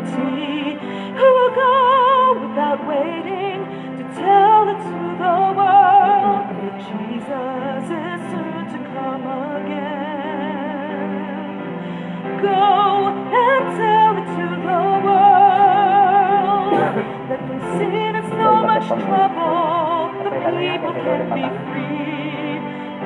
eternity. Who will go without waiting to tell it to the world that Jesus is soon to come again? Go and tell it to the world that when sin is so much trouble, the people can be free.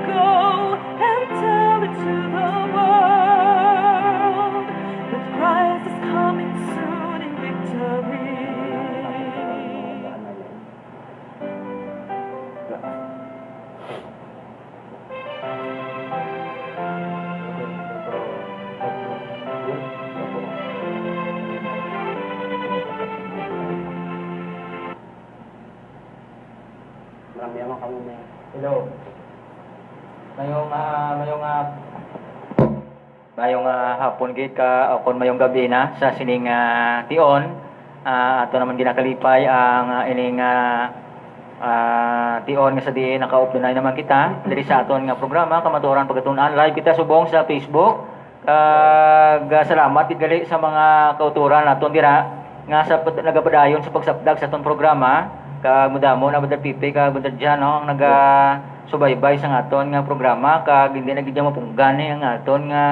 Go and tell it to the world that Christ is coming soon in victory. Hello. Mayong hapon gid ka o kon mayong gabi na sa sining tion. Ato naman ginakalipay ang ining tion nga sa diin nakaupdonay naman kita diri sa aton nga programa Kamatuoran Pagatunan. Live kita subong sa Facebook. Salamat gid gali sa mga kauturan naton dira nga sa nagapadayon sa pagsapdag sa aton programa. Kag mudamo na Brother Pipe kag Brother Jan no, ang subaybay sa aton nga programa kag hindi na gid mapunggan ang aton nga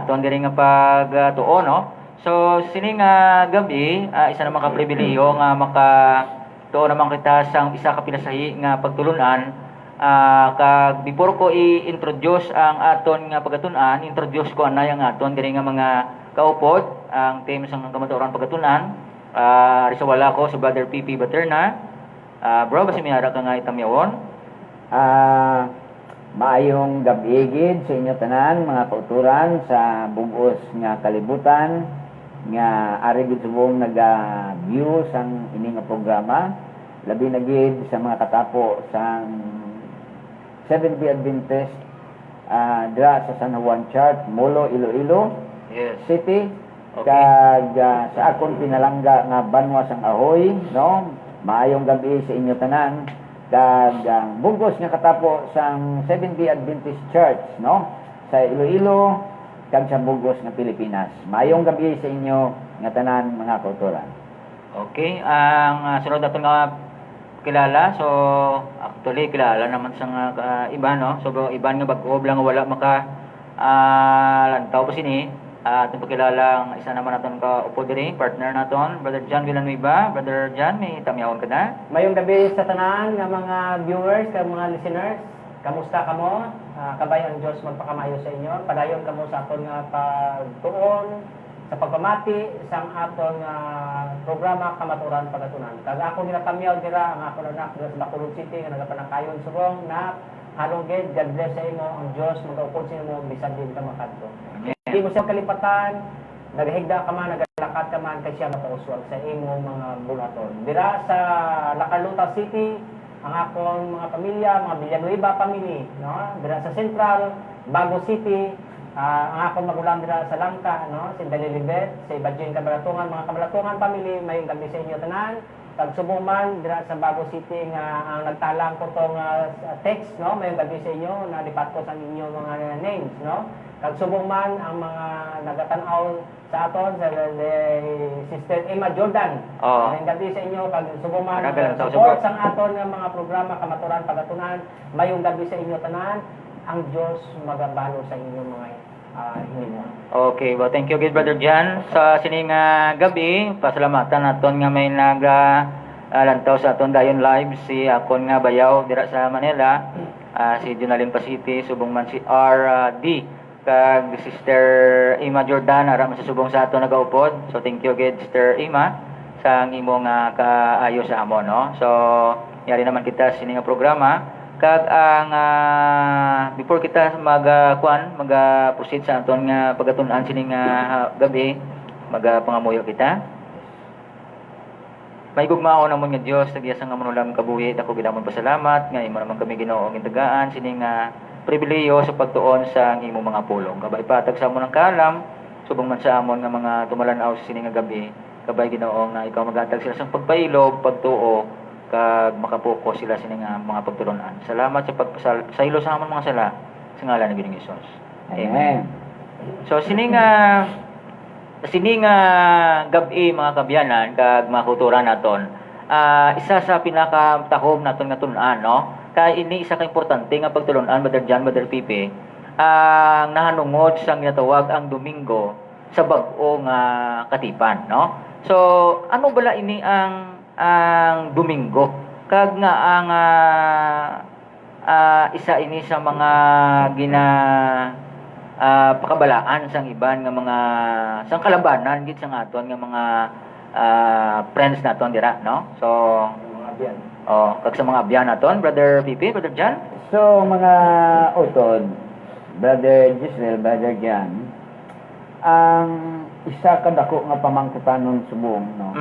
aton diri nga pagtuon no. So sining gabi isa na makapribilehiyo nga makatuon naman kita sang isa ka pinasahi nga pagtulunan. Kag before ko i-introduce ang aton nga pagatunan, introduce ko anay ang aton diri nga mga kaupod ang team sang Kamatuoran Pagatunan. Risawala ko sa Brother Pipi Baterna. Bro, basi may hara ka nga itamyawon. Maayong gabi gid sa inyo tanan mga kauturan sa bugos nga kalibutan nga ari gid subong naga-view sang ini nga programa labi na gid sa mga katapo sang Seventh-day Adventist dira sa San Juan Church, Molo, Iloilo City. Okay. Kag sa akong pinalangga nga Banwa sang Ahoy, no? Maayong gabi sa inyo tanan. Kag bugos nga katapo sang Seventh-day Adventist Church, no? Sa Iloilo kag sa bugos nga Pilipinas. Maayong gabi sa inyo nga tanan mga kauturan. Okay, ang sunod natin nga kilala. So actually kilala naman sa iba no. So iban nga bag-o lang wala maka lantaw pa sini. Itong pagkilala ang isa naman natin ka upo diri, partner naton, Brother John Villanueva. Brother John, may tamyawon ka na? Mayong gabi sa tanan nga mga viewers, kag mga listeners. Kamusta kamo? Kabay ang Dios magpakamayo sa inyo. Padayon kamo sa aton nga pagtuon, sa pagpamati sa aton nga programa Kamatuoran Pagatunan. Kag ako ginatamyaw dira ang akon anak dira sa Bacolod City nga nagapanakayon subong na halong gid God bless sa imo ang Dios magaupod sa imo bisan din ka makadto. Hindi mo siya kalipatan, naghigda ka man, nagalakad ka man, kay siya makauswag sa imong mga bulaton. Dira sa Lacaluta City, ang akong mga pamilya, mga Villanueva family, no? Dira sa Central, Bago City, ang akong magulang dira sa Langka, no? Si Dalilibet, si Bajin Kabalatungan, mga Kabalatungan family, may gabi sa inyo tanan. Tagsubong man dira sa Bago City nga ang nagtalang ko tong text, no? May gabi sa inyo na lipat ko sa inyo mga names, no? Kagsubong man ang mga nagatanaw sa aton sa Sister Emma Jordan. Ang gabi sa inyo kag subong man support sang aton nga mga programa Kamatuoran Pagatunan. Mayong gabi sa inyo tanan. Ang Dios magabalo sa inyo mga hinimo. Okay, well thank you gid Brother John sa sining gabi. Pasalamatan naton nga may lantaw sa aton dayon live si akon nga bayaw dira sa Manila. Si Jonalyn Pasiti subong man si RD kag Sister Emma Jordan ara man sa subong sa ato nagaupod. So thank you gid Sister Emma sa imong kaayo sa amon no. So yari naman kita sini nga programa kag ang before kita mag-proceed sa aton nga pagatun-an sini nga gabi pangamuyo kita. May gugmao namon nga Dios tagya sa nga manulang kabuhi ako gidamon pasalamat nga imo naman kami Ginoo ang intagaan sini nga pribilehiyo sa pagtuon sa imong mga pulong. Kabay patag sa amon ang kaalam, subong man sa amon nga mga tumalanaw sa sini nga gabi. Kabay Ginoo nga ikaw magatag sila sa pagpailob, pagtuo, kag makapokus sila sini nga mga pagtulunan. Salamat sa pagpasaylo sa amon mga sala sa ngalan ni Ginoong Hesus. Amen. So sini nga Sini nga gabi mga kabyanan kag mga kultura naton. Isa sa pinakatahob naton nga tun-an, no? Kay ini isa ka importante nga pagtulon-an Brother John, Brother Pipe, ang nahanungod sa ginatawag ang Domingo sa bag-o nga katipan, no? So, ano bala ini ang Domingo? Kag nga ang isa ini sa mga pakabalaan sang iban nga mga sang kalabanan gid sang aton nga mga friends naton dira, no? So, Mga abyan. kag sa mga abyan naton, Brother Pipi, Brother John. So, mga utod, Brother Giselle, Brother Jan, ang isa ka dako nga pamangkutanon subong, no?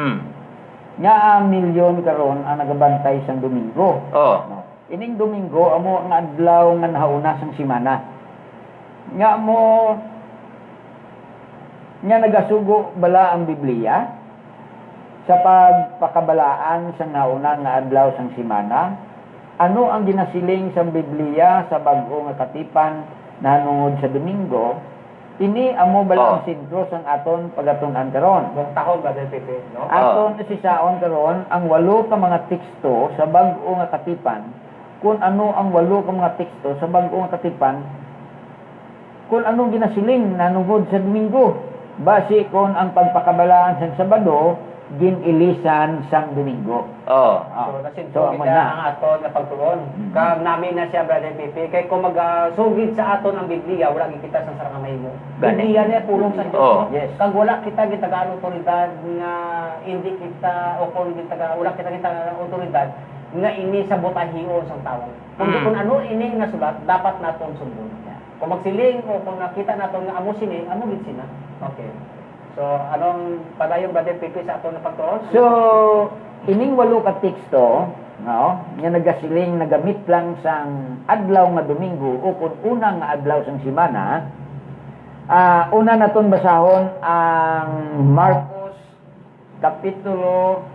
Nga ang milyon karon ang nagabantay sang Domingo. Oh. No? Ining Domingo amo nga adlaw nga nahauna sang semana. Nga mo nga nagasugo bala ang Biblia sa pagpakabalaan sa nauna nga adlaw sang semana. Ano ang ginasiling sa Biblia sa bag-o nga katipan nanungod sa Domingo? Ini amo bala ang sentro sang aton pagatun-an karon. Kung tahog Brother Pipe, no? Aton sisaon karon ang 8 ka mga teksto sa bag-o nga katipan. Kung ano ang 8 ka mga teksto sa bag-o nga katipan, kung anong ginasiling nanungod sa Domingo, base kung ang pagpakabalaan sa Sabado ginilisan sang Domingo. Oh. So, So, nasinto amo kita na. ang aton nga pagtuon. Kag namin na siya Brother Pipe, kay kung magsugid sa aton ang Biblia, wala gid kita sa sarang mahimo. Gani. Biblia niya pulong sa Dios. Oh. no? Yes. Kag wala kita gitagaan otoridad nga hindi kita o kung wala kita gitagaan otoridad nga ini sa botahiyo sang tawo. Kung ano ini nga sulat, dapat naton sundon. Kung magsiling o kung nakita naton nga amo sini, amo gid sina. Okay. So, anong padayon Brother Pipe sa aton na pagtuon? So, ining 8 ka teksto, no, nga nagasiling nagamit lang sang adlaw nga Domingo o kung unang nga adlaw sang semana. Una naton basahon ang Marcos Kapitulo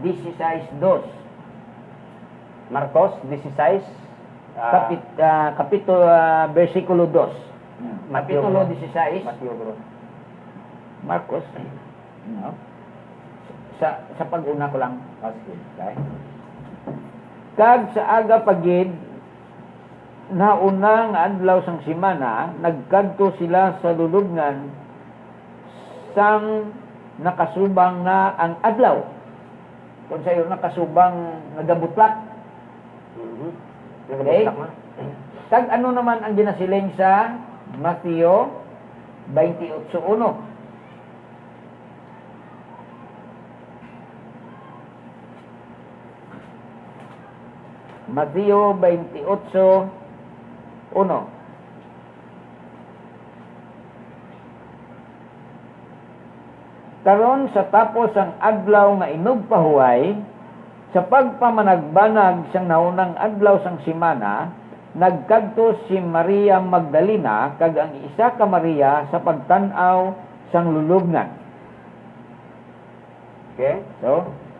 16:2. Marcos 16 Kapitulo versikulo 2. Kapitulo 16. Matthew bro. Marcos. No? Sa pag-una ko lang. Okay. Kag sa aga pagid nauna nga adlaw sang semana, nagkadto sila sa lulubngan sang nakasubang na ang adlaw. Kung sayo nakasubang nagabutlak. Okay? Kag ano naman ang ginasiling sa Mateo 28:1. Mateo 28:1. Karon sa tapos ang adlaw nga inugpahuway, sa pagpamanagbanag sang naunang adlaw sang semana, nagkadto si Maria Magdalena kag ang isa ka Maria sa pagtan-aw sang lulubngan. Okay?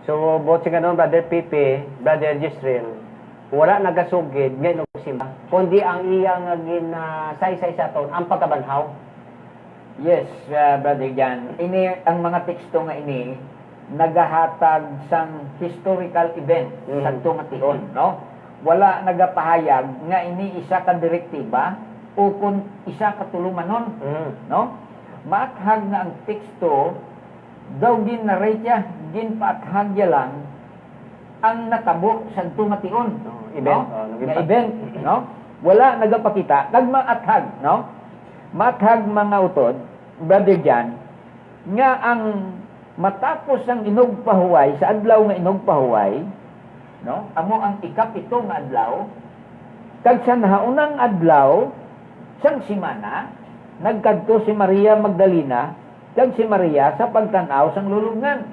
So, bot sa ganon, Brother Pipe, Brother Gisrel, wala nagasugid nga inusimba, kundi ang iya nga ginasaysay sa aton ang pagkabanhaw. yes, Brother Jan, ini ang mga teksto nga ini nagahatag sang historical event sa tion, no? Wala nagapahayag nga ini isa ka direktiba o kung isa ka tulumanon, no? Maathag nga ang teksto daw gin-narrate ya, ginpaathagya lang ang natabo sa tion, event. no? Nga event, no? Wala nagapakita, nagmaathag, no? Maathag mga utod, Brother Jan, nga ang matapos ang inugpahuway, sa adlaw nga inugpahuway, no? Amo ang ikapito nga adlaw, kag sa nahaunang adlaw sang semana, nagkadto si Maria Magdalena kag si Maria sa pagtan-aw sang lulubngan.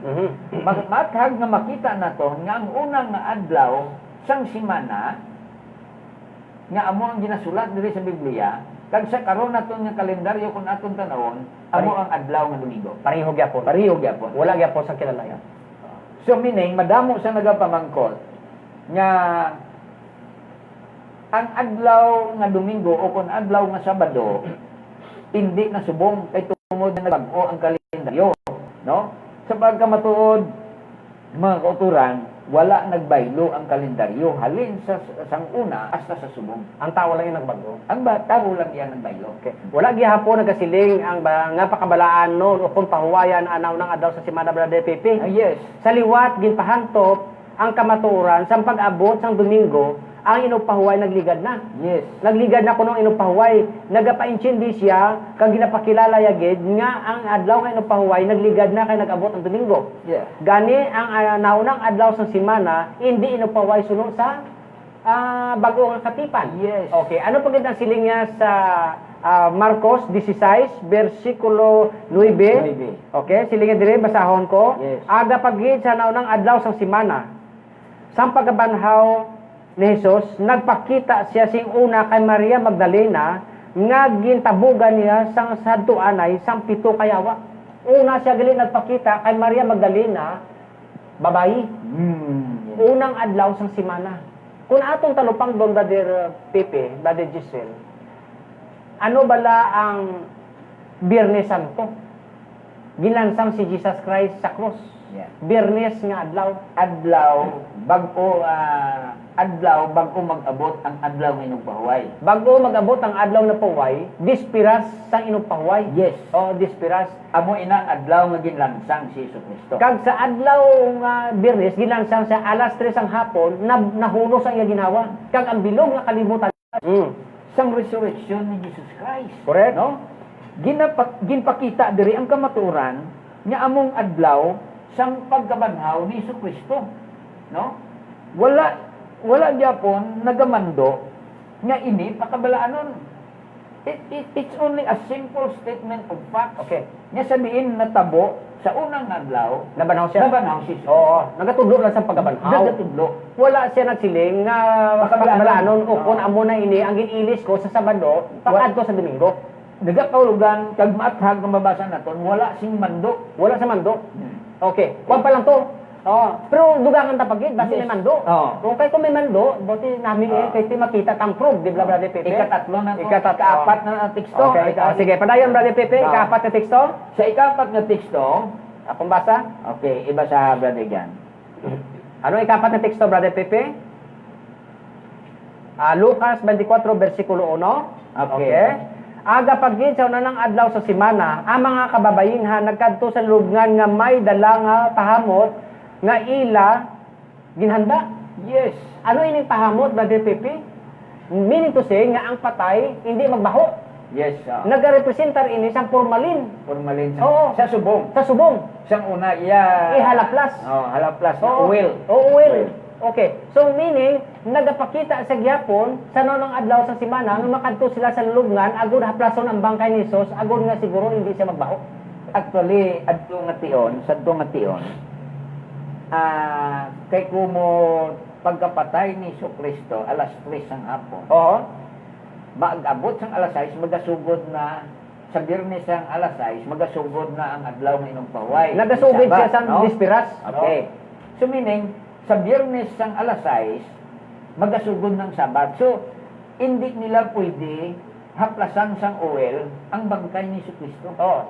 Mathag nga makita nato nga ang unang nga adlaw sang semana nga amo ang ginasulat diri sa Biblia, kag sa karon naton nga kalendaryo kung aton tanawon, amo ang adlaw nga Domingo. Pareho gyapon. Pareho gyapon. Wala gyapon sa kinalayan. So meaning madamo sa nagapamangkot nga ang adlaw nga Domingo o kung adlaw nga Sabado hindi na subong kay sumod na nagbago ang kalendaryo, no? Sa pagkamatuod, mga kauturan, wala nagbaylo ang kalendaryo halin sa sanguna hasta sa subong. Ang tao lang yung nagbago. Ang tao lang yan nagbaylo. Okay. Wala gihapon nagasiling ang nga pakabalaan no o kung pahuwayan anaw ng adlaw sa semana Brother Pepe. Yes. Sa liwat ginpahantop ang kamatuoran sa pag-abot sang Domingo ang inupahuway nagligad na. Yes. Nagligad na kuno inupahuway. Nagapaintindi siya kag ginapakilala yagid nga ang adlaw nga inupahuway nagligad na kay nag-abot ang Domingo. Yeah. Gani ang naunang adlaw sa semana hindi inupahuway sunod sa bago nga katipan. Yes. Okay, ano pagid ang siling niya sa Marcos 16 versikulo 9. Okay, silingan dire basahon ko. Yes. Aga pagid sa naunang adlaw sa semana. Sang pagkabanhaw ni Jesus, nagpakita siya sing una kay Maria Magdalena nga gintabugan niya sang sadtuanay sang pito kayawa. Una siya gali nagpakita kay Maria Magdalena, babayi. Unang adlaw sang semana. Kung atong talupang doon, Brother Pepe, Brother Giselle, ano bala ang Biyernes Santo? Ginansang si Jesus Christ sa cross. Yeah. Biyernes nga adlaw. Adlaw bago mag-abot ang adlaw ng inupahuway. Bago mag-abot ang adlaw na pahuway, dispiras sang inupahuway. Yes. O dispiras. Amo ina ang adlaw nga ginlansang si Jesucristo. Kag sa adlaw nga Biyernes, ginansang sa alas 3 ang hapon, nahunos ang iya ginawa. Kag ang bilog nga kalibutan. Sang resurrection ni Jesus Christ. Correct. No? Ginpakita diri ang kamaturan nga among adlaw sang pagkabanhaw ni Jesucristo. No? Wala gyapon nagamando nga ini pakabalaanon. It's only a simple statement of fact. Okay. Nga sabihin natabo sa unang adlaw, Nabanaw siya? nabanaw si Jesus. Oo. Nagatudlo lang sa pagkabanhaw. Nagatudlo. Wala siya nagsiling nga pakabalaanon o kung amo na ini ang ginilis ko sa Sabado, pakad ko sa Domingo. Nagakaulugan kag maathag nga mabasa naton wala sing mando. Wala sa mando. Okay. Kuwan pa lang to. Oh, pero dugangan ta pagid basi Yes. may mando. Oo. Okay kung may mando, buti namin kay ti makita tang proof, di ba Brother Pepe? Ikatatlo na to. Ikatatlo. Ikaapat na ang teksto. Okay, sige, padayon Brother Pepe, Oo. ikaapat na teksto. Sa ikaapat na teksto, Akong basa. okay, iba sa brother Jan. Ano ikapat na teksto Brother Pepe? Lucas 24 versikulo 1. Okay. Aga pagid sa unang adlaw sa semana, ang mga kababayinhan nagkadto sa lubngan nga may dala nga pahamot nga ila ginhanda. Yes. Ano ining pahamot, Brother Pepe? Meaning to say nga ang patay hindi magbaho. Yes. Nagarepresentar ini sang formalin Formalin Oo. sa subong. sa subong. Siyang una, iya... Ihalaplas. halaplas. Oo. Oil. Oil. Okay. So meaning nagapakita sa gyapon sa nonong adlaw sa semana nga makadto sila sa lubngan agud haplason ang bangkay ni Jesus agud nga siguro hindi siya magbaho. Actually, adto nga tion, kay kumo pagkapatay ni Jesucristo alas 3 ang hapon. Oo. Mag-abot sang alas 6, magasugod na sa Biyernes ang alas 6, magasugod na ang adlaw ng inumpahuway. Nagasugid siya sa no? dispiras. Okay. So meaning, sa Biyernes ang alas 6, magasugod ng Sabat. So, hindi nila pwede haplasan sang oil ang bangkay ni Jesucristo. Oo.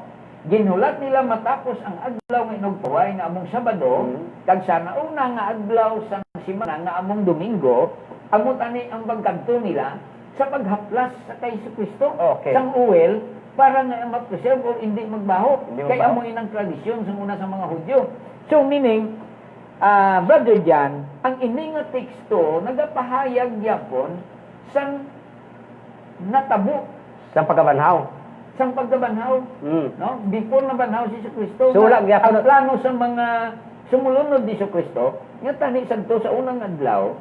Ginulat nila matapos ang adlaw ng inumpahuway na among Sabado, kag sa nauna nga adlaw sang semana nga among Domingo, amot ani ang pagkadto nila sa paghaplas sa kay Jesucristo Okay. sang oil para nga ma-preserve o hindi magbaho. Hindi Kay magbaho. amo inang tradisyon sa una sa mga Hudyo. So meaning, Brother Jan, ang ini nga teksto nagapahayag gyapon sang natabo Sa pagkabanhaw. sang pagkabanhaw, no? Before nabanhaw si Jesucristo. So, wala gyapon ang plano sa mga sumulunod ni Jesucristo, nga tani sadto sa unang adlaw,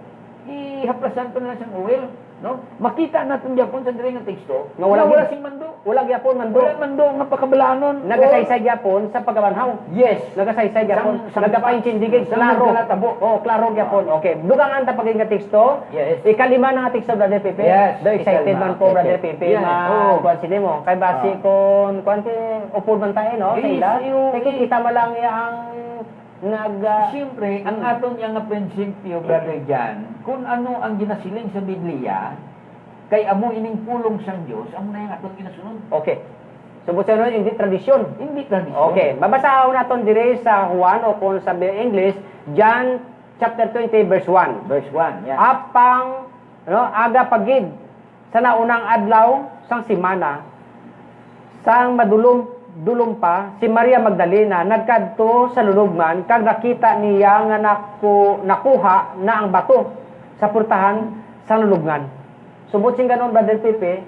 ihaplasan pa nila sang oil, no? Makita natin gyapon sa diri nga teksto, Nga wala sing mando. Wala gyapon mando. Wala mando nga pakabalaanon. Nagasaysay gyapon sa pagkabanhaw. Yes. Nagasaysay gyapon. Sang- Nagapaintindigig sang klaro. nagkalatabo. Oh, klaro gyapon. Okay. Dugangan ta paging nga teksto. Yes. Ikalima na nga teksto Brother Pepe. Yes, Do excited ikalima. man ko Brother Okay. Pepe. Yeah. Oh. Kuan sini mo. Kay basi kon kuan ti upod man tayo no sa Yes, ila. yung- Kay kita mo lang ang Siyempre, ang aton yang nga prinsipyo, Brother Jan, kung ano ang ginasiling sa Biblia, kay amo ining pulong sang Dios, amo na yung aton ginasunod. Okay. Subot sa nun, hindi tradisyon. Hindi tradisyon. Okay, babasahin natin dire sa Juan o kung sa English, John chapter 20 verse 1. Verse 1. Yeah. Apang aga pagid sa naunang adlaw sang simana sang madulom pa si Maria Magdalena nagkadto sa lulugman kag nakita niya nga nakuha na ang bato sa purtahan sa lulugman. Subot sing ganon Brother Pepe,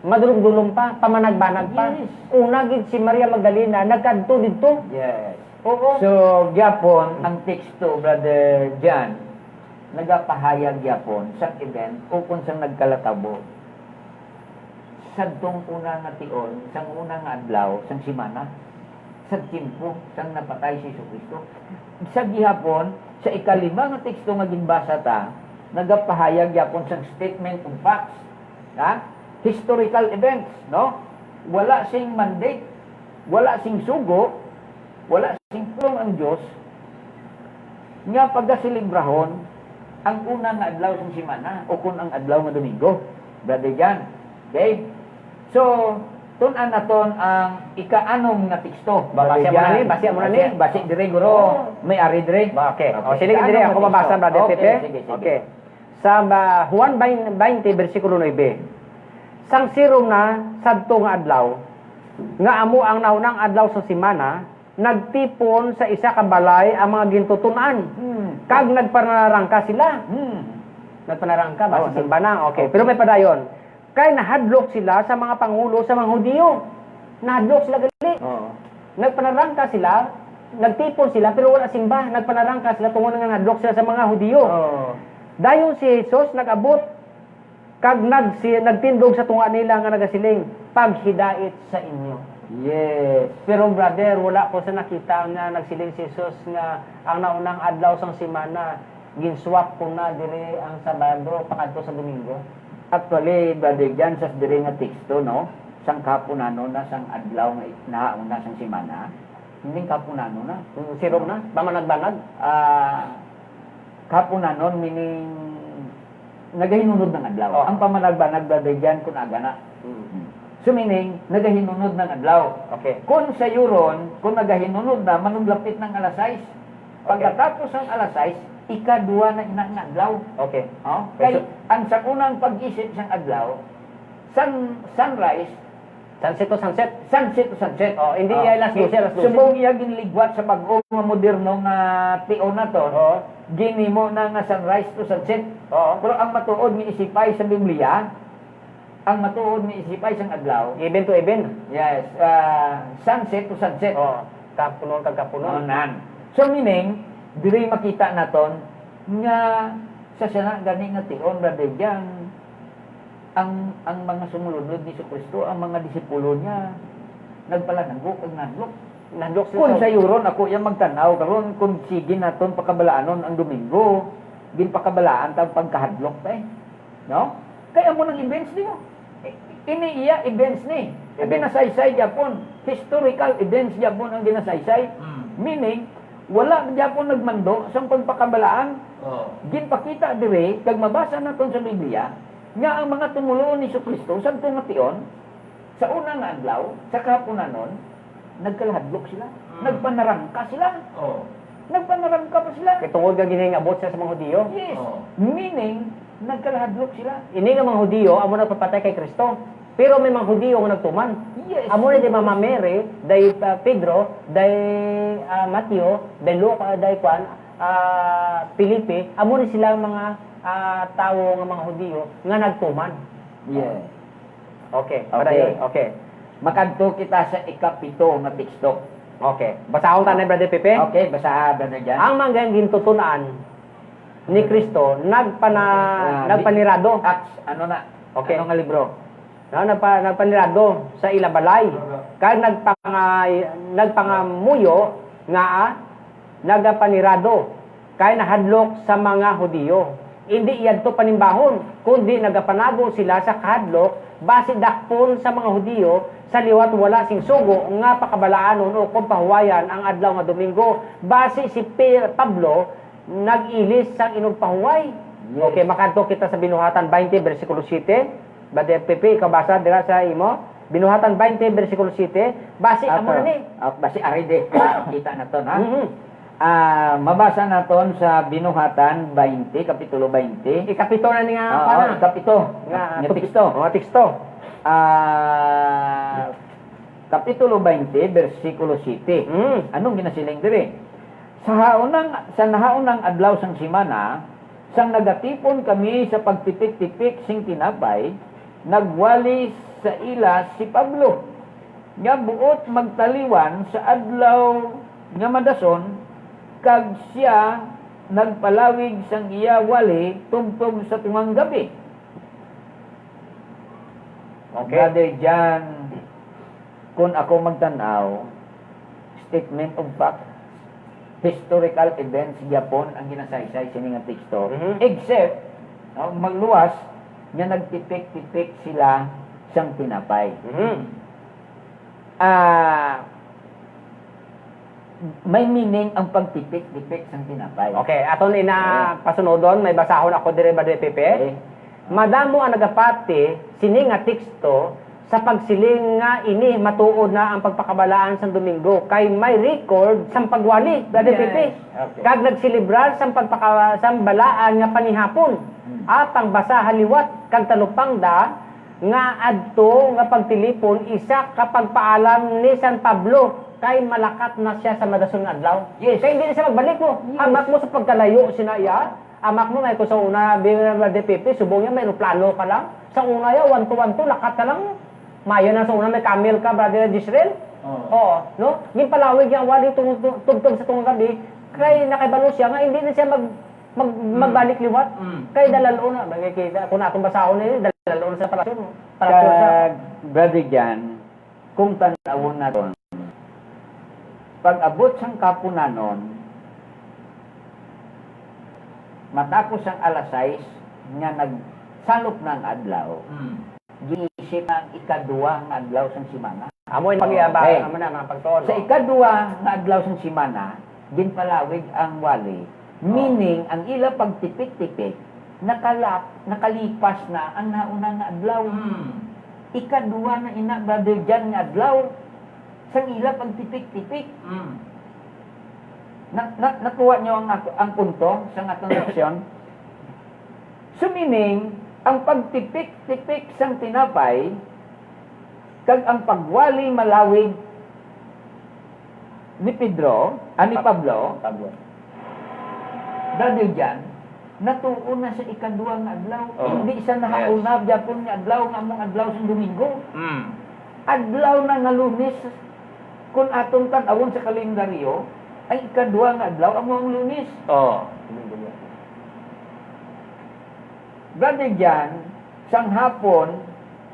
madulom-dulom pa, pamanagbanag pa. Yes. Una gid si Maria Magdalena nagkadto didto. Yes. Oo. So, gyapon, ang teksto, Brother John, nagapahayag gyapon sa event o kung saan nagkalatabo. Sadtong una nga tion, sang una nga adlaw, sang simana, sa timpo, sang napatay si Jesucristo. Sa gihapon, sa ikalima nga teksto nga ginbasa ta, nagapahayag gyapon sang statement of facts. Ha? Historical events, no? Wala sing mandate, wala sing sugo, wala sing pulong ang Diyos, nga pagkasilibrahon ang una nga adlaw sa simana o kung ang adlaw nga Domingo. Brother Jan. Okay? So, tunan naton ang ika-anom nga teksto. Babasya mo na ni, basya mo na ni. Basi dire guro. May ari dire. Okay. O, sige dire ako mabasa Brother Okay, Pepe. sige. Okay. Sa Juan 20 bersikulo 9. Sang sirom na sadto nga adlaw nga amo ang naunang adlaw sa simana nagtipon sa isa ka balay ang mga gintutunan. Kag nagpanarangka sila. Nagpanarangka ba sa simbanang? Okay. Pero may padayon. Kay nahadlok sila sa mga pangulo sa mga Hudiyo. Nahadlok sila gali. Oo. Nagpanarangka sila, nagtipon sila pero wala simba. Nagpanarangka sila tungod nga nahadlok sila sa mga Hudiyo. Oo. Dayon si Jesus nag-abot kag nagtindog sa tunga nila nga nagasiling, paghidait sa inyo. Yes. Pero brother, wala ko sa nakita nga nagsiling si Jesus nga ang naunang adlaw sang simana ginswap ko na dire ang Sabado pakadto sa Domingo. Actually, Brother Jan, sa dire nga teksto, no? Sang kapunano na, sang adlaw nga nauna sang simana, hindi kapunano na. Sirom na, bamanag-banag. Kapunanon, meaning nagahinunod ng adlaw. Oh. Ang pamanagbanag, Brother Jan, kung agana. So meaning, nagahinunod ng adlaw. Okay. Kung sa yuron, kung nagahinunod na, manunlapit ng alas 6. Pagkatapos ng alas 6, ikadua na inang adlaw. Okay. Oh? Kay, ang sa unang pag-isip ng adlaw, sunrise, Sunset to sunset. sunset to sunset. Oh, hindi iya alas 12, alas 12. Subong iya ginligwat sa bag-o nga moderno nga tion na to. Oo. Ginimo na nga sunrise to sunset. Oo. Pero ang matuod ni isipay sa Biblia, ang matuod ni isipay sa adlaw, Even to even. yes, sunset to sunset. Oh, kapunon kag kapunon. Nan. So meaning, diri makita naton nga sa sana gani nga tion Brother Jan, ang mga sumulunod ni Jesucristo, ang mga disipulo niya, nagpalanagok ag nadlok. Nandok Kung sila sa yuron ako yung magtanaw karon kung sige naton pakabalaanon ang Domingo, gin pakabalaan tang pagkahadlok pa no? Kaya mo nang events niyo. Ini iya events ni. Ginasaysay Japon, historical events Japon ang ginasaysay. Meaning wala Japon nagmando sa pagpakabalaan. Gin pakita dire kag mabasa naton sa Biblia nga ang mga tumuluon ni Jesucristo sa tion sa unang adlaw sa kapunanon nagkalahadlok sila. Nagpanarangka sila. Nagpanarangka pa sila. kay tungod nga giningabot sa mga Hudiyo. Yes. Meaning, nagkalahadlok sila. Ini nga mga Hudiyo amo nagpapatay kay Kristo. Pero may mga Hudiyo nga nagtuman. Yes. Amo ni Mama Mary, day Pedro, day Mateo, day Luca, day Juan, Felipe, amo ni sila mga tao nga mga Hudiyo nga nagtuman. Yes. Okay, Okay. padayon. Okay. Makadto kita sa ikapito nga teksto. Okay. Basahon tanan Brother Pepe. Okay, basa Brother Jan. Ang mga gintutunan ni Kristo nagpanirado. Acts, ano na? Okay. Ano nga libro? Nagpanirado sa ilabalay. Kaya nagpangamuyo nga nagapanirado. Kaya nahadlok sa mga Hudiyo. Hindi iyan to panimbahon, kundi nagapanago sila sa kahadlok base dakpon sa mga Hudiyo sa liwat wala sing sugo nga pakabalaanon o kung pahuwayan ang adlaw nga Domingo. Base si Pablo nag-ilis sang inog pahuway. Okay, makadto kita sa Binuhatan 20 bersikulo 7. Brother Pepe, ikaw basa dira sa imo? Binuhatan 20 bersikulo 7, base amo na ni. Basi aride. Kita na to, ha? Mhm. Mabasa naton sa Binuhatan 20, Kapitulo 20. Ikapito na ni nga Oo, pana. kapito. Nga Nga teksto. Oh, teksto. Kapitulo 20, versikulo 7. Anong ginasiling diri? Sa nahaunang adlaw sang simana, sang nagatipon kami sa pagtipik-tipik sing tinapay, nagwali sa ila si Pablo. Nga buot magtaliwan sa adlaw nga madason, kag siya nagpalawig sang iya wali tungtong sa tungang gabi. Okay. Brother John, kung ako magtanaw, statement of fact, historical events Japon ang ginasaysay sa nga teksto. Mhm. Except, magluwas, nga nagtipik-tipik sila sang tinapay. May meaning ang pagtipik-tipik sang tinapay. Okay, aton ina pasunodon, may basahon ako dire ba Pepe? Okay. Madamo ang nagapati sini nga teksto sa pagsiling nga ini matuod na ang pagpakabalaan sa Domingo kay may record sang pagwali Brother Yes. Pepe. Okay. Kag nagsilibrar sang sang balaan nga panihapon. Atang basa haliwat kag talupang da nga adto nga pagtilipon isa ka pagpaalam ni San Pablo kay malakat na siya sa madason nga adlaw. Yes. Kay hindi na siya magbalik mo. Yes. Amak mo sa pagkalayo sinaya. Amak mo may ko sa una Brother Pepe subong niya may plano ka lang. Sa una ya 1 to 1 to lakat ka lang. Mayo na sa una may camel ka Brother Israel. Oo, no? Yung palawig yung wali tugtog sa tungang gabi, kay nakibalo siya nga hindi na siya magbalik liwat. Kay dalalo na, bagay kung atong basahon na dalalo na sa palasyon. Palasyon siya. Kag Brother John, kung tanawon naton, pag abot sang kapunanon, matapos ang alas 6 nga nagsalop ng adlaw, giisip ang ikaduwa nga adlaw sang simana. Amo yung pagyaba, Okay. amo na mga pagtuon. Sa ikaduwa nga adlaw sang simana, ginpalawig ang wali. Meaning, ang ila pagtipik-tipik, nakalipas na ang nauna nga adlaw. Ikaduwa na ina, Brother John, nga adlaw. Sang ila pagtipik-tipik. Nakuha nyo ang punto sa atong leksyon? So meaning, ang pagtipik-tipik sang tinapay, kag ang pagwali malawig ni Pablo, Brother John, natuon na sa ikaduwa nga adlaw. Hindi siya nakauna, Japon nga adlaw, nga mong adlaw sa Domingo. Adlaw na nga Lunes, kung atong tanawon sa kalendaryo, ay ikaduwa nga adlaw, ang Lunes. Brother John, sang hapon,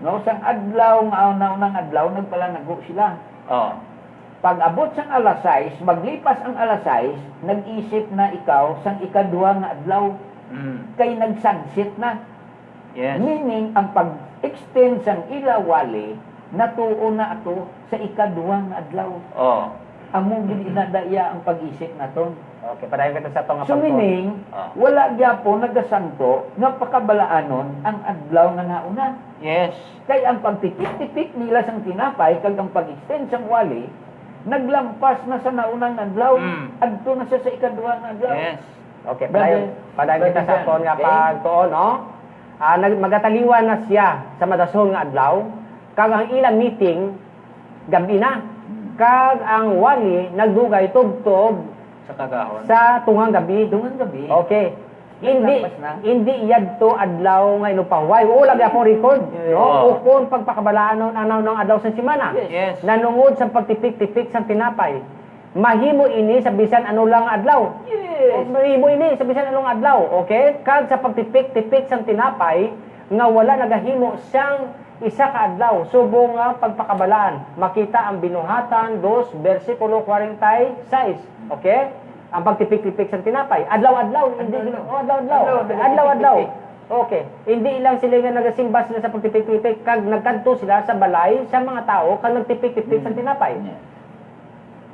no, sang adlaw nga unang adlaw, nagpalanago sila. Pag abot sang alas 6, maglipas ang alas 6, nag-isip na ikaw sang ikaduwa nga adlaw, kay nag-sunset na. Yes. Meaning, ang pag-extend sang ilawali, natuon na ato sa ikaduwa nga adlaw. Among ginadaya ang pag-isip naton. Okay, padayon kita sa itong So meaning, wala gyapon nagasanto nga pakabalaanon ang adlaw nga nauna. Yes. Kay ang pagtipik-tipik nila sang tinapay kag ang pag-extend sang wali, naglampas na sa naunang adlaw, adto na siya sa ikaduwa nga adlaw. Yes. Okay, padayon kita sa itong nga pagtuon, no? Magataliwan na siya sa madason nga adlaw, kag ang ilang meeting, gabi na. Kag ang wali, nagdugay tugtog Sa kagahon. sa tungang gabi. Dungan gabi. Okay. Hindi Naglampas na. hindi yadto adlaw nga inupahuway. Wala gyapon record. No? Ukon pagpakabalaan ng adlaw sa semana. Yes. Nanungod sa pagtipik-tipik sa tinapay. Mahimo ini sa bisan ano lang nga adlaw. Yes. Mahimo ini sa bisan anong adlaw. Okay? Kag sa pagtipik-tipik sa tinapay nga wala nagahimo siyang isa ka adlaw subong nga pagpakabalaan. Makita ang Binuhatan 2 versikulo 46. Okay? Ang pagtipik-tipik sa tinapay. Adlaw-adlaw, hindi adlaw-adlaw. Okay. Hindi lang sila nga nagasimba sila sa pagtipik-tipik kag nagkanto sila sa balay sa mga tao kag nagtipik-tipik sa tinapay.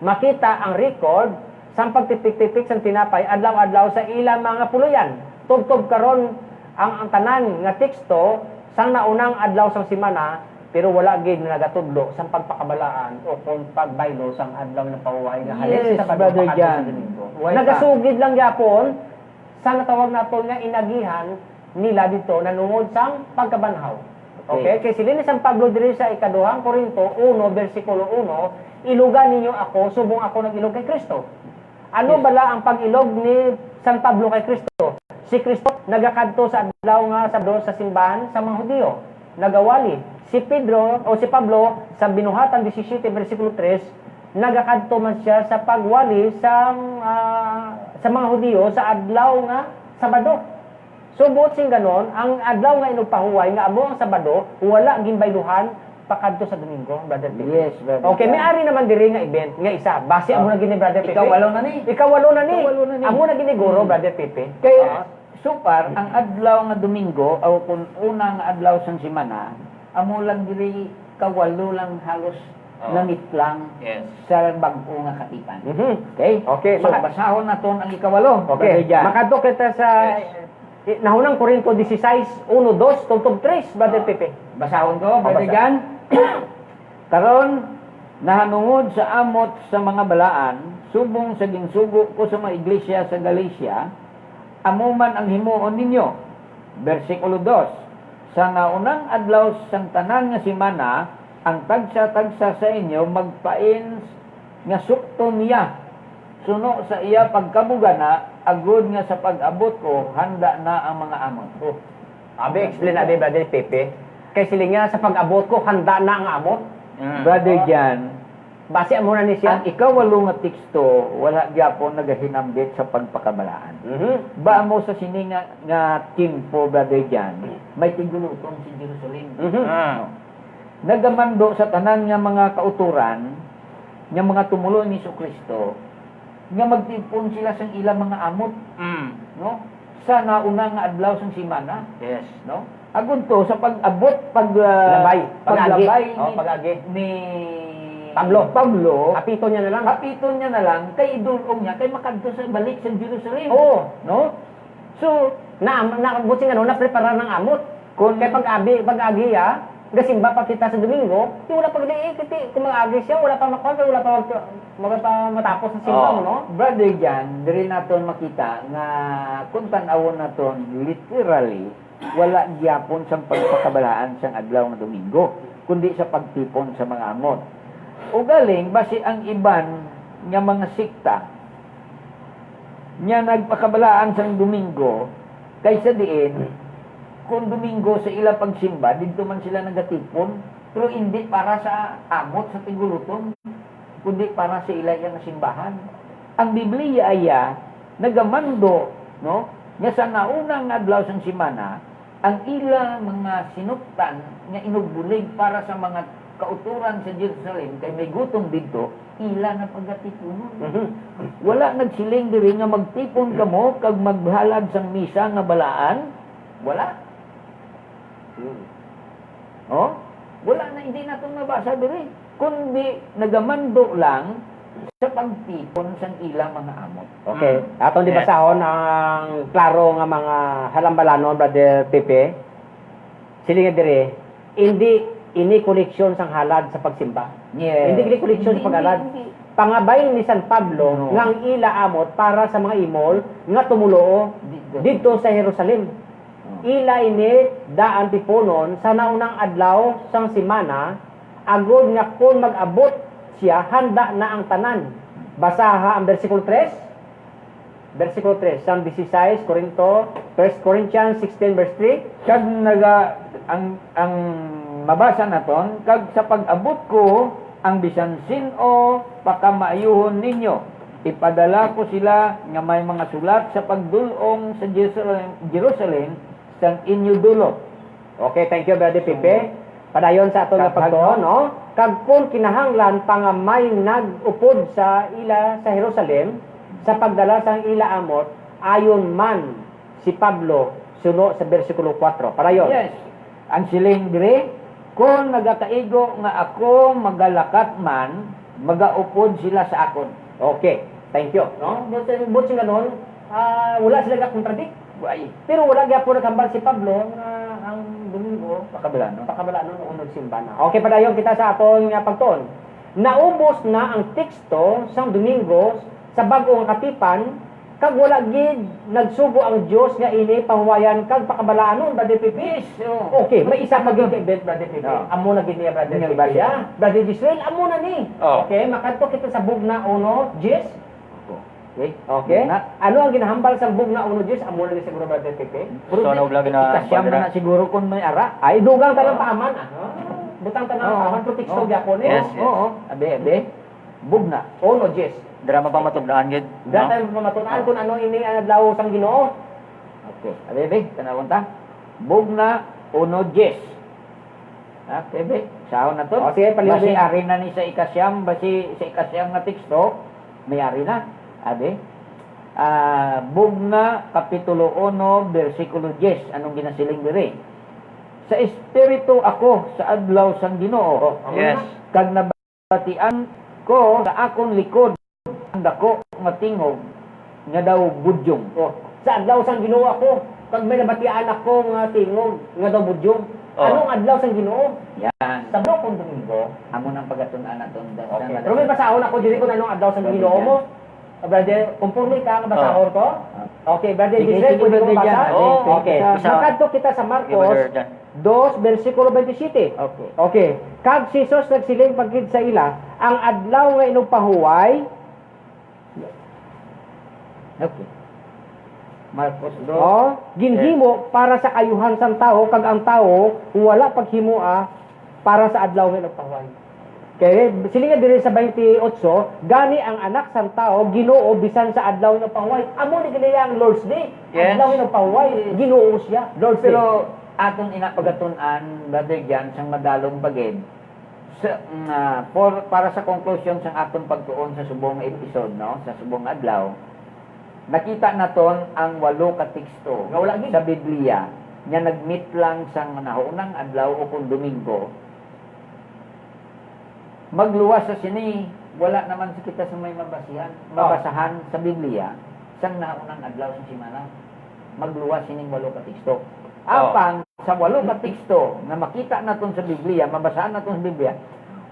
Makita ang record sa pagtipik-tipik sa tinapay adlaw-adlaw sa ilang mga puluyan. Tubtob karon ang tanan nga teksto sang naunang adlaw sang semana pero wala gid na nagatudlo sa pagpakabalaan o kung pagbaylo sang adlaw ng pahuway nga halin Yes, sa Sabado Brother pakadto Jan. sa Domingo. Why Nagasugid lang gyapon sa natawag naton nga inagihan nila dito nanungod sang pagkabanhaw. Okay, kay sila ni San Pablo diri sa ikaduhang Korinto 1 bersikulo 1, ilugan ninyo ako subong ako nag-ilog kay Kristo. Ano bala ang pag-ilog ni San Pablo kay Kristo? Si Kristo nagakadto sa adlaw nga Sabado sa simbahan sa mga Hudiyo. Nagawali. Si Pedro o si Pablo sa binuhatan 17 bersikulo 3, nagakadto man siya sa pagwali sa mga Hudiyo sa adlaw nga Sabado. So buot sing ganon, ang adlaw nga inugpahuway nga amo ang Sabado, wala ginbayluhan pakadto sa Domingo, Brother Pepe. Yes, Brother Okay, Jan. may ari naman diri nga event nga isa. Base amo na gini Brother Pepe. Ikaw walo na ni. Ikaw walo na ni. Ikaw walo na ni. Amo na gini guro Brother Pepe. Kaya, super, ang adlaw nga Domingo, o kung unang adlaw sa simana, amo lang diri kawalo lang halos langit lang Yes. sa bag-o nga katipan. Mhm. Okay? Okay, So, maka- basahon naton ang ikawalo. Okay, Brother Jan. makadto kita sa nahunang Korinto 16, 1, 2, tungtong 3, Brother Pepe. Basahon ko, Brother basa. Jan. Karon, nahanungod sa amot sa mga balaan, subong sa ginsugo ko sa mga iglesia sa Galacia, amuman ang himuon ninyo. Versikulo 2, sa naunang adlaw sang tanan nga simana, ang tagsa-tagsa sa inyo magpain nga sukto niya. Suno sa iya pagkabugana, agud nga sa pag-abot ko, handa na ang mga amot. Abi, explain abi, Brother Pepe. Kay sila nga sa pag-abot ko, handa na ang amot. Brother Jan, Base mo na ni siya. ang ikawalo nga teksto, wala gyapon nagahinambit sa pagpakabalaan. Mhm. Ba mo sa sini nga timpo, Brother Jan, may tiguluton si Jerusalem. Mhm. Nagamando sa tanan nga mga kauturan, nga mga tumulo ni Kristo, nga magtipon sila sang ilang mga amot, no? Sa nauna nga adlaw sang simana, Yes. no? Agud to sa pag-abot Labay. paglabay Pag-agi. Pag-agi. ni Pablo. Kapito niya na lang. Kapiton niya na lang kay idulong niya kay makadto sa balik sa Jerusalem. Oo. No? So, Naabot siya na prepara ng amot. kung Kay pag-agi gasimba pa kita sa Domingo, di wala pag kiti kung mag-agi siya, wala pa wala pa matapos ang simba mo, no? Brother Jan, diri naton makita nga kung tan-awon naton literally wala gyapon sa pagpakabalaan sang adlaw nga Domingo, kundi sa pagtipon sa mga amot. O galing basi ang iban nga mga sikta nya nagpakabalaan sang Domingo kaysa diin kung Domingo sa ila pagsimba dito man sila nagatipon pero hindi para sa amot sa tiguluton kundi para sa ila nga simbahan. Ang Biblia aya nagamando no nga sa naunang adlaw sang simana ang ila mga sinuptan nga inugbulig para sa mga kauturan sa Jerusalem kay may gutom dito ila na pagatipunon. Wala nagsiling diri nga magtipon kamo kag maghalad sang misa nga balaan. Wala. Oh? Wala na, hindi na itong nabasa diri. Kundi nagamando lang sa pagtipon sang ilang mga amot. Okay. Atong di basahon ang klaro nga mga halambalanon, Brother Pepe. Sili nga dire, hindi ini koleksyon sang halad sa pagsimba. Yes. Hindi kini koleksyon sa paghalad. Pangabay ni San Pablo No. nga ang ila amot para sa mga imol nga tumulo dito sa Jerusalem. Ila ini daan tiponon sa naunang adlaw sang simana agod nga kung mag-abot siya handa na ang tanan. Basaha ang versikulo 3. Versikulo 3 sang 16 Corinto 1 Corinthians 16 verse 3. Kag ang mabasa naton kag sa pag-abot ko ang bisan sino pakamaayuhon ninyo ipadala ko sila nga may mga sulat sa pagdulong sa Jerusalem sang inyo dulot. Okay, thank you Brother Pepe. Padayon sa aton nga pagtuon, no? Kag kung kinahanglan pa nga may nag-upod sa ila sa Jerusalem sa pagdala sang ila amot ayon man si Pablo suno sa bersikulo 4. Padayon. Yes. Ang siling dire kung nagakaigo nga ako magalakat man magaupod sila sa akon. Okay, thank you. No? But sila noon, wala sila ka-contradict. Ay, Pero wala gyapon nakambal si Pablo nga ang Domingo, Pakabala, no? pakabala nun unod simbana. Okay, padayon kita sa aton nga pagtuon. Naubos na ang teksto sa Domingo sa bag-o nga katipan kag wala gid nagsugo ang Dios nga ini pangwayan kag pakabalanon Brother Pipi. Okay, may isa pa gid event Brother Pipi. No. Amo na gid niya Brother Nga Pipi. ba siya? Brother Israel amo na ni. Oh. Okay, makadto kita sa bugna uno, Jis. Okay? Okay? Na. Ano ang ginahambal sa bugna uno, Jis? Amo na ni siguro Brother Pipi. So, ano vlog na Ikasyam na siguro kung may ara. Ay dugang tanang paaman ah. Butang tanang Oo. paaman proteksto gyapon eh. Yes, yes. Oo. Abe. Bugna. Uno, Jis. Drama pa matugdaan gid. Data mo matunan kung ano ini ang adlaw sang Ginoo. Okay. Abe, tanawon ta. Bugna, uno, yes. Okay, be. Sahon na to. O, sige, palihog Basi din. ari na ni sa ikasyam, basi sa ikasyam nga teksto, may ari na. Abe. Bugna, kapitulo 1, versikulo 10. Anong ginasiling diri? Sa espiritu ako sa adlaw sang Ginoo. Yes. Kag nabatian ko sa akong likod ang dako nga tingog nga daw budyong. Oh, sa adlaw sang Ginoo ako, pag may nabatian ako nga tingog nga daw budyong. Oh. Anong adlaw sang Ginoo? Yan. Sa Blokon Domingo. Amo nang pagatunan naton Okay. Pero may basahon ako diri kung anong adlaw sang Ginoo mo. Brother, kumpurni ka nga basahon ko? Okay, Brother Sige, Giselle, sige, pwede Brother mo Jan. basa? Oo, Okay. basahon. Makadto kita sa Okay, Marcos Brother Jan. 2, versikulo 27. Okay. Okay. Kag si Jesus nagsiling pagkid sa ila, ang adlaw nga inyong pahuway, Okay. Marcos 2. ginhimo para sa kayuhan sang tao, kag ang tao wala paghimoa para sa adlaw nga inyong pahuway. Kaya silinga diri sa 28, gani ang anak sang tao Ginoo bisan sa adlaw nga pahuway. Amo ni ginaya ang Lord's Day. Yes. Adlaw nga pahuway, Ginoo siya. Lord's Day. Pero aton ina pagatunan Brother Jan sang madalong bagid sa para sa conclusion sang aton pagtuon sa subong episode no sa subong adlaw nakita naton ang 8 ka teksto Nga wala gid. sa Biblia nga nagmeet lang sang naunang adlaw o kung Domingo. Magluwas sa sini wala naman sa kita sa may mabasahan sa Biblia sang naunang adlaw sa semana. Magluwas sining 8 ka teksto. Apang sa 8 ka teksto na makita naton sa Biblia, mabasahan naton sa Biblia,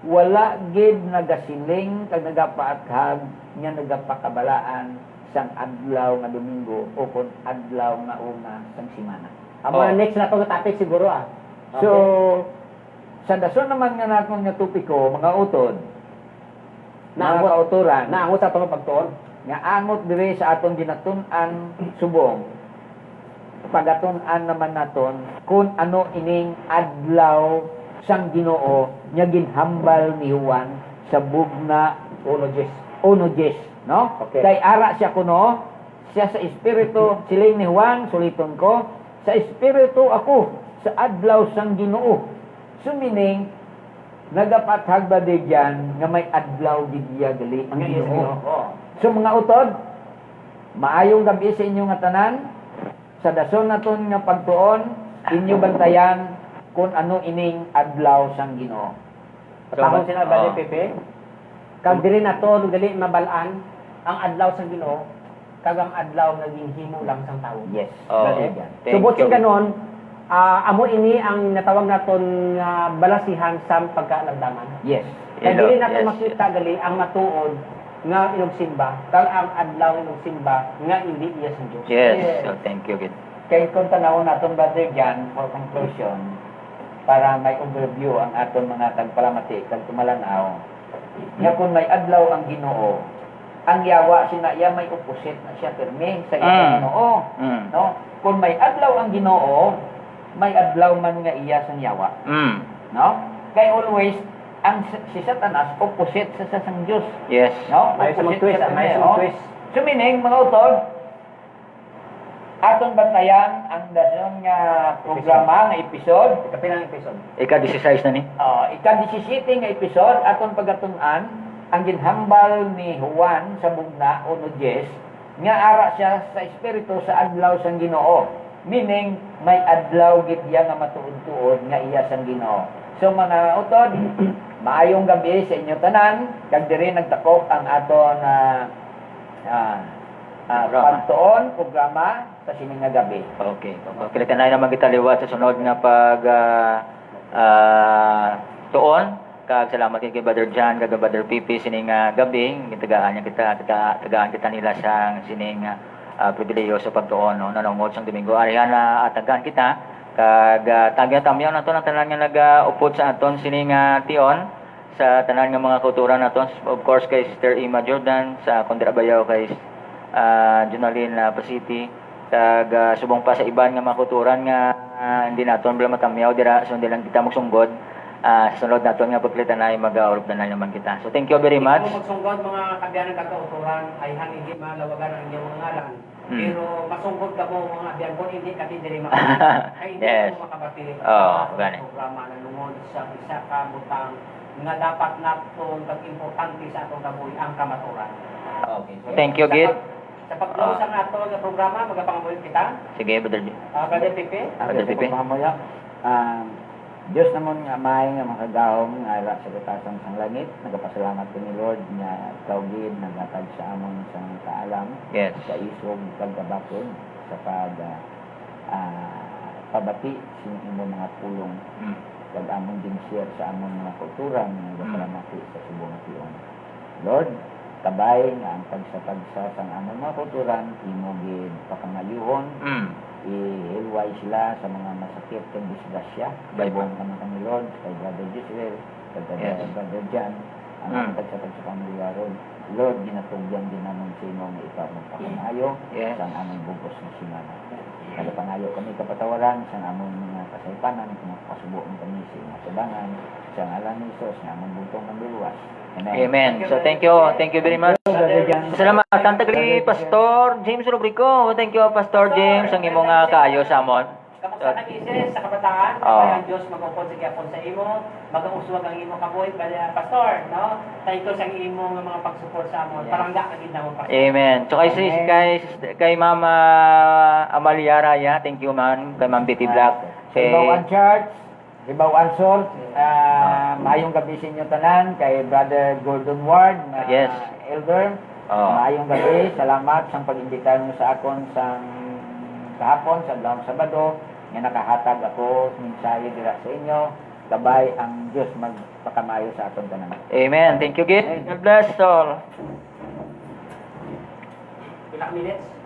wala gid nagasiling kag nagapaathag nga nagapakabalaan sang adlaw nga Domingo o kun adlaw nga una sang semana. Amo na next na to nga topic siguro ah. So sa dason naman nga naton nga topiko, mga utod, mga Naangot. kauturan, Naangot sa itong pagtuon. nga angot diri sa aton ginatun-an subong pagatunan naman naton kung ano ining adlaw sang Ginoo nga ginhambal ni Juan sa bugna 1:10, no? Okay. Kay ara siya kuno, siya sa espiritu, siling ni Juan suliton ko, sa espiritu ako sa adlaw sang Ginoo. So meaning nagapathag ba di dyan nga may adlaw gidya gali ang Ginoo. So mga utod, maayong gabi sa inyo nga tanan. Sa dason naton nga pagtuon, inyo bantayan kung ano ining adlaw sang Ginoo. Patahon sila Oo. Brother Pepe. Kag diri na to dili mabalaan ang adlaw sang Ginoo kag ang adlaw naging himo lang sang tawo. Yes. Oo. Brother Jan. Thank Subot you. ganon, amo ini ang natawag naton nga balasihan sa pagkaalamdaman. Yes. Kaya Hello. dili nato Yes, makita gali ang matuod nga inugsimba kag ang adlaw inugsimba nga hindi iya sa Dios. Yes. So, thank you gid. Kay kung tanawon naton Brother Jan for conclusion, para may overview ang aton mga tagpalamati kag tumalanaw. Nga kung may adlaw ang Ginoo, ang yawa sina iya may opposite na siya pirmi sa iya Ginoo. No? Kung may adlaw ang Ginoo, may adlaw man nga iya sang yawa. No? Kay always ang si Satanas opposite sa sang Dios. Yes. No? May sa Opposite twist, sa may pirmi, sa oh. twist. So meaning, mga utod, aton bantayan ang dason nga programa nga episode. Kapinang episode. Ika-16 na ni. Ika-17 nga episode aton pagatunan ang ginhambal ni Juan sa bugna 1:10 nga ara siya sa espiritu sa adlaw sang Ginoo. Meaning may adlaw gid iya nga matuod-tuod nga iya sang Ginoo. So mga utod, maayong gabi sa inyo tanan. Kag diri nagtakop ang aton Programa. pagtuon programa sa sining nga gabi. Okay. Pagkilitan na naman kita liwat sa sunod nga pag tuon. Kag salamat kay Brother John, kag Brother Pipi sining gabi. Tagaan kita nila sa sining pribileyo sa pagtuon no. Nanungod sang Domingo. Arihan na atagan kita. Kag tagya-tamyaw nato ang tanan nga nagaupod sa aton sining tion sa tanan nga mga kauturan naton. Of course kay Sister Ima Jordan, sa Kondra Bayaw kay Junaline Pasiti, kag subong pa sa iban nga mga kauturan nga hindi naton bala matamyaw dira, so hindi lang kita magsunggod. Sa sunod naton nga pagkalitan ay mag-aurop na naman kita. So thank you very much. Kung magsunggod mga kabiyanan kakauturan ay hindi malawagan ang inyong mga ngalan. Pero masungkod ka mo mga biyagon, hindi ka diri ay hindi Yes. mo makabati. Gani. Programa na lungod sa isa ka butang nga dapat naton kag-importante sa atong kabuhi ang kamaturan. Okay. Thank you, Gid. Sa pag-close ang ato nga programa, magapangamulit kita. Sige, Brother John. Brother Pipe. Brother Pipe. Pagpapamoya. Diyos namon nga may nga makagahom nga ara sa katasan sang langit. Nagapasalamat ko ni Lord nga ikaw gid nagatag sa amon sang kaalam. Yes. Sa isog pagkabakod sa pabati sa imong mga pulong. Kag amon din share sa amon mga kulturan nga nagapalamati sa subong tion. Lord, kabay nga ang pagsa sang amon mga kulturan imo gid pakamayuhon. I-hilway sila sa mga masakit kang disgrasya. Baybong naman kami Lord, kay Brother Giselle, kay Brother John, ang tagsa-tag sa pamilyaron. Lord, ginatugyan din naman sa imo nga ikaw magpakamayo sa among bugos na simana. Nagapangayo kami kapatawaran sa among mga kasaypanan, kung pasubuan kami sa mga sabangan, sa ngalan ni Jesus, na among butong ng biluwas. Amen. So thank you very much. Salamat tantagli Pastor James Rubrico. Thank you Pastor James ang imong kaayo sa amon. Kamusta ka Isis sa kabataan? Kaya ang Diyos mag-upod sa gyapon sa imo, mag-uswag ang imo kabuhi kaya pastor, no? Tayo sa imo nga mga pag-support sa amon. Parangga ka gid namon pastor. Amen. So kay Mama Amalia Raya, thank you man. Kay Ma'am Betty Black. Hibawan Church, Hibawan Salt, maayong gabi sa inyo tanan, kay Brother Gordon Ward, Yes. Elder. Maayong gabi, salamat sa pag-imbita mo sa akon sa kahapon, sa Daong Sabado, nga nakahatag ako mensahe dira sa inyo. Gabay ang Diyos magpakamayo sa aton tanan. Amen. Thank you, Gid. God bless all. Ilang minutes?